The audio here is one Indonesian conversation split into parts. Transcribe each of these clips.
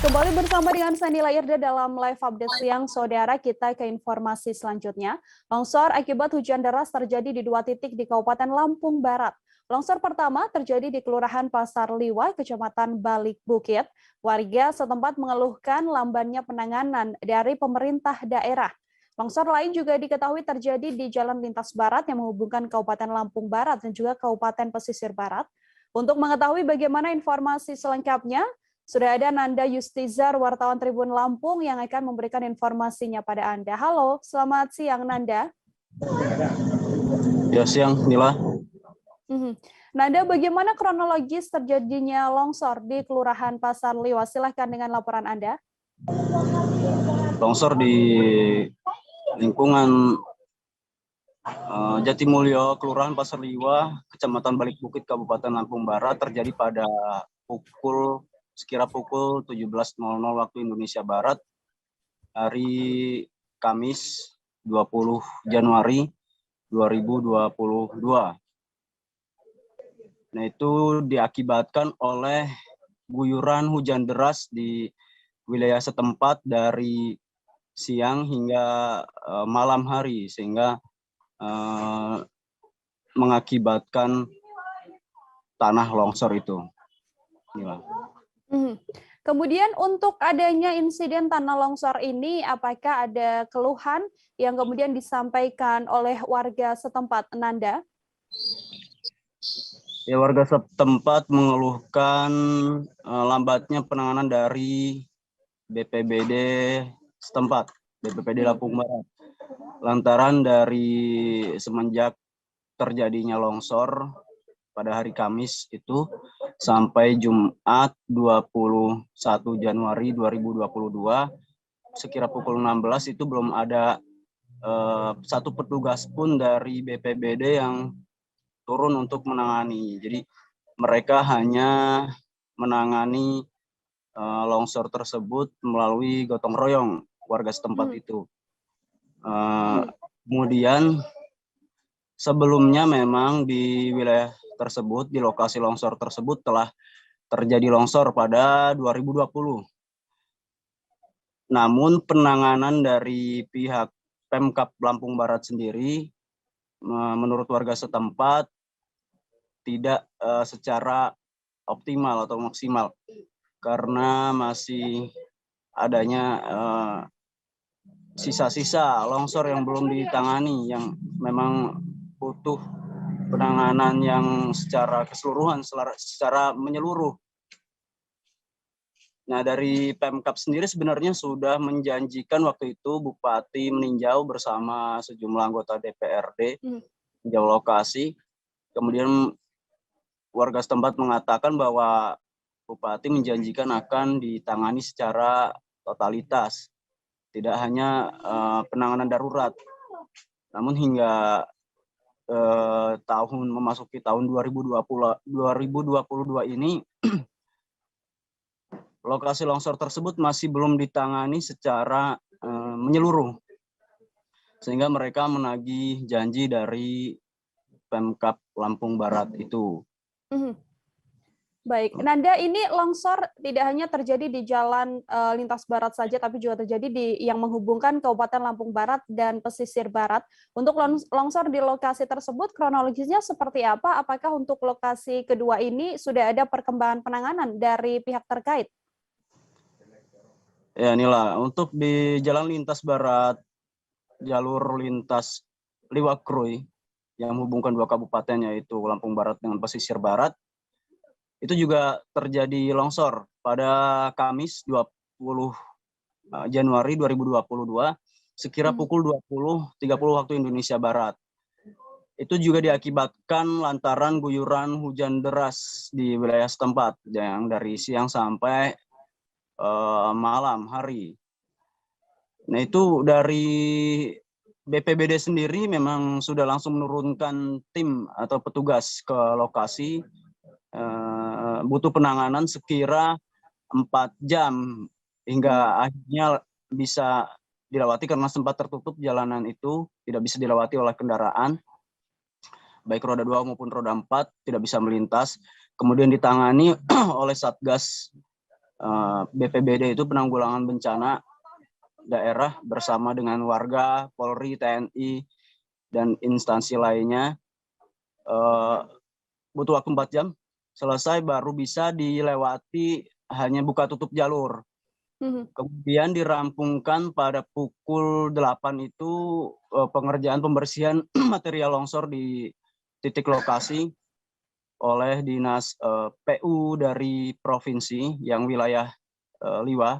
Kembali bersama dengan Sandy Layirda dalam live update siang, saudara. Kita ke informasi selanjutnya. Longsor akibat hujan deras terjadi di 2 titik di Kabupaten Lampung Barat. Longsor pertama terjadi di Kelurahan Pasar Liwa, Kecamatan Balik Bukit. Warga setempat mengeluhkan lambannya penanganan dari pemerintah daerah. Longsor lain juga diketahui terjadi di Jalan Lintas Barat yang menghubungkan Kabupaten Lampung Barat dan juga Kabupaten Pesisir Barat. Untuk mengetahui bagaimana informasi selengkapnya, sudah ada Nanda Yustizar, wartawan Tribun Lampung, yang akan memberikan informasinya pada Anda. Halo, selamat siang Nanda. Ya, siang, Nila. Nanda, bagaimana kronologis terjadinya longsor di Kelurahan Pasar Liwa? Silahkan dengan laporan Anda. Longsor di lingkungan Jatimulyo, Kelurahan Pasar Liwa, Kecamatan Balik Bukit, Kabupaten Lampung Barat, terjadi pada sekira pukul 17.00 waktu Indonesia Barat, hari Kamis 20 Januari 2022. Nah, itu diakibatkan oleh guyuran hujan deras di wilayah setempat dari siang hingga malam hari, sehingga mengakibatkan tanah longsor itu. Inilah. Kemudian untuk adanya insiden tanah longsor ini, apakah ada keluhan yang kemudian disampaikan oleh warga setempat, Nanda? Ya, warga setempat mengeluhkan lambatnya penanganan dari BPBD setempat, BPBD Lampung Barat. Lantaran dari semenjak terjadinya longsor pada hari Kamis itu sampai Jumat 21 Januari 2022, sekira pukul 16 itu belum ada satu petugas pun dari BPBD yang turun untuk menangani. Jadi mereka hanya menangani longsor tersebut melalui gotong royong warga setempat itu. Kemudian sebelumnya memang di wilayah tersebut, di lokasi longsor tersebut telah terjadi longsor pada 2020. Namun penanganan dari pihak Pemkab Lampung Barat sendiri, menurut warga setempat, tidak secara optimal atau maksimal, karena masih adanya sisa-sisa longsor yang belum ditangani, yang memang butuh penanganan yang secara keseluruhan, secara menyeluruh. Nah, dari Pemkab sendiri sebenarnya sudah menjanjikan waktu itu Bupati meninjau bersama sejumlah anggota DPRD meninjau lokasi. Kemudian warga setempat mengatakan bahwa Bupati menjanjikan akan ditangani secara totalitas, tidak hanya penanganan darurat. Namun hingga memasuki tahun 2022 ini, lokasi longsor tersebut masih belum ditangani secara menyeluruh, sehingga mereka menagih janji dari Pemkab Lampung Barat itu. Baik, Nanda, ini longsor tidak hanya terjadi di Jalan Lintas Barat saja, tapi juga terjadi di yang menghubungkan Kabupaten Lampung Barat dan Pesisir Barat. Untuk longsor di lokasi tersebut, kronologisnya seperti apa? Apakah untuk lokasi kedua ini sudah ada perkembangan penanganan dari pihak terkait? Ya, inilah untuk di Jalan Lintas Barat, jalur lintas Liwakroy yang menghubungkan 2 kabupaten, yaitu Lampung Barat dengan Pesisir Barat, itu juga terjadi longsor pada Kamis 20 Januari 2022 sekira pukul 20.30 waktu Indonesia Barat. Itu juga diakibatkan lantaran guyuran hujan deras di wilayah setempat yang dari siang sampai malam hari. Nah, itu dari BPBD sendiri memang sudah langsung menurunkan tim atau petugas ke lokasi. Butuh penanganan sekira 4 jam hingga akhirnya bisa dilewati, karena sempat tertutup jalanan itu, tidak bisa dilewati oleh kendaraan baik roda 2 maupun roda 4, tidak bisa melintas. Kemudian ditangani oleh Satgas BPBD itu penanggulangan bencana daerah bersama dengan warga, Polri, TNI, dan instansi lainnya. Butuh waktu 4 jam selesai, baru bisa dilewati, hanya buka tutup jalur. Kemudian dirampungkan pada pukul 8 itu pengerjaan pembersihan material longsor di titik lokasi oleh dinas PU dari provinsi yang wilayah Liwa,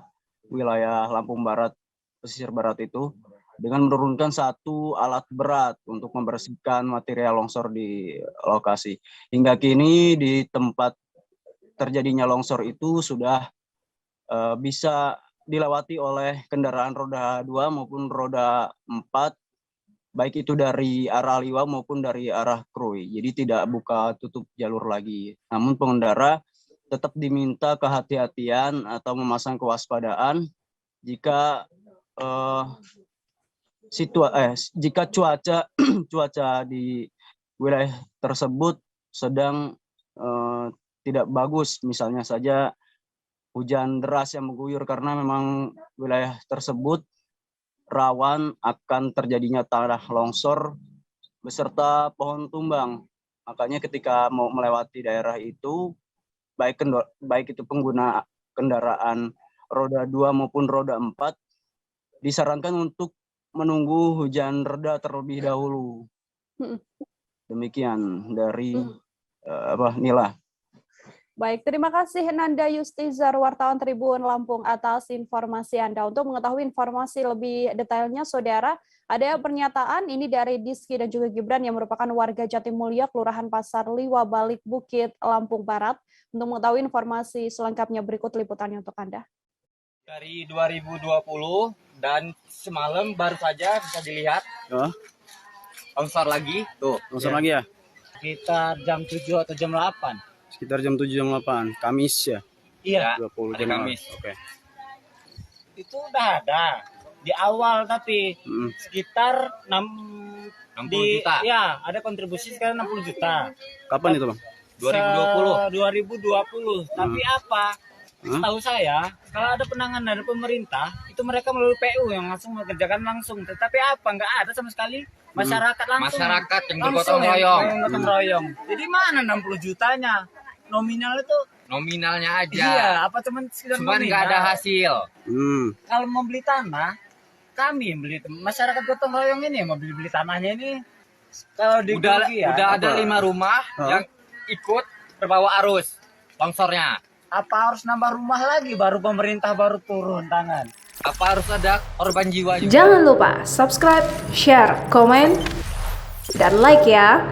wilayah Lampung Barat, pesisir barat itu, dengan menurunkan 1 alat berat untuk membersihkan material longsor di lokasi. Hingga kini di tempat terjadinya longsor itu sudah bisa dilewati oleh kendaraan roda 2 maupun roda 4, baik itu dari arah Liwa maupun dari arah Krui. Jadi tidak buka tutup jalur lagi. Namun pengendara tetap diminta kehati-hatian atau memasang kewaspadaan jika jika cuaca di wilayah tersebut sedang tidak bagus, misalnya saja hujan deras yang mengguyur, karena memang wilayah tersebut rawan akan terjadinya tanah longsor beserta pohon tumbang. Makanya ketika mau melewati daerah itu, baik itu pengguna kendaraan roda 2 maupun roda 4, disarankan untuk menunggu hujan reda terlebih dahulu. Demikian dari Nila. Baik, terima kasih Nanda Yustizar, wartawan Tribun Lampung, atas informasi Anda. Untuk mengetahui informasi lebih detailnya, Saudara, ada pernyataan ini dari Diski dan juga Gibran yang merupakan warga Jatimulya, Kelurahan Pasar Liwa, Balik Bukit, Lampung Barat. Untuk mengetahui informasi selengkapnya, berikut liputannya untuk Anda. Dari 2020 dan semalam baru saja bisa dilihat longsor lagi. Tuh, longsor lagi ya? Sekitar jam 7 atau jam 8. Sekitar jam 7 jam 8, Kamis ya? Iya, 20 hari Januari. Kamis. Oke. Itu udah ada di awal, tapi sekitar 60 juta. Ya, ada kontribusi sekarang 60 juta. Kapan itu, Bang? 2020. Tapi apa? Setahu saya, kalau ada penanganan dari pemerintah, itu mereka melalui PU yang langsung mengerjakan langsung. Tetapi apa? Nggak ada sama sekali masyarakat langsung. Masyarakat yang bergotong royong. Jadi mana 60 jutanya? Nominal itu? Nominalnya aja. Iya, apa cuman nggak ada hasil. Kalau mau beli tanah, kami beli, masyarakat gotong royong ini mau beli tanahnya ini. Kalau di udah ada 5 rumah yang ikut terbawa arus longsornya. Apa harus nambah rumah lagi baru pemerintah baru turun tangan? Apa harus ada korban jiwa juga? Jangan lupa subscribe, share, komen, dan like ya.